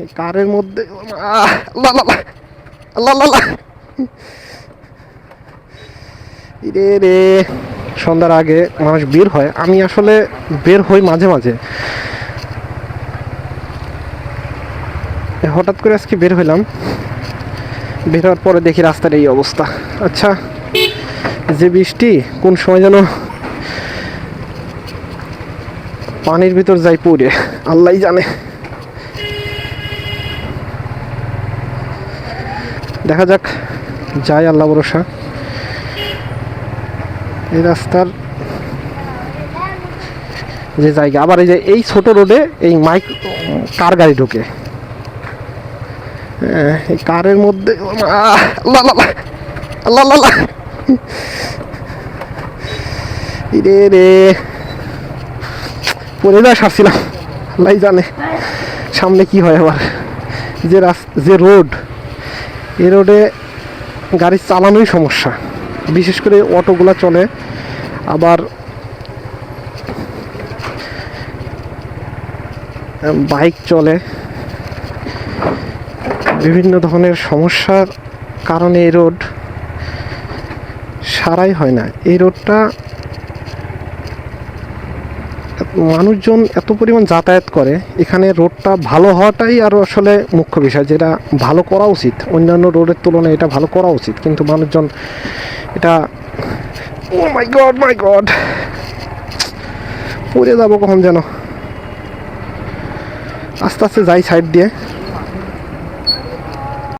এই কারের মধ্যে আল্লাহ আল্লাহ আল্লাহ আল্লাহ রে রে। সন্ধ্যার আগে মানুষ বের হয়, আমি আসলে বের হই মাঝে মাঝে। হঠাৎ করে আজকে বের হইলাম, বের হওয়ার পরে দেখি রাস্তার এই অবস্থা। আচ্ছা, যে বৃষ্টি কোন সময় যেন পানির ভিতর যাই পড়ে, আল্লাহই জানে। দেখা যাক, যাই আল্লাহ ভরসা। এই রাস্তার যে জায়গা, আবার এই যে এই ছোট রোডে এই মাইক কার গাড়ি ঢোকে, এই কারের মধ্যে আল্লাহ আল্লাহ আল্লাহ আল্লাহ রে রে। পড়ে যাওয়া সারছিলাম, আল্লাহ জানে সামনে কি হয় আবার। যে রোড, এই রোডে গাড়ি চালানোই সমস্যা, বিশেষ করে অটোগুলো চলে, আবার বাইক চলে। বিভিন্ন ধরনের সমস্যার কারণে এই রোড সারাই হয় না। এই রোডটা মানুষজন এত পরিমাণ যাতায়াত করে, এখানে রোডটা ভালো হওয়াটাই আরও আসলে মুখ্য বিষয়, যেটা ভালো করা উচিত। অন্যান্য রোডের তুলনায় এটা ভালো করা উচিত, কিন্তু মানুষজন এটা, ও মাই গড মাই গড, পড়ে যাবো কখন যেন। আস্তে আস্তে যাই সাইড দিয়ে।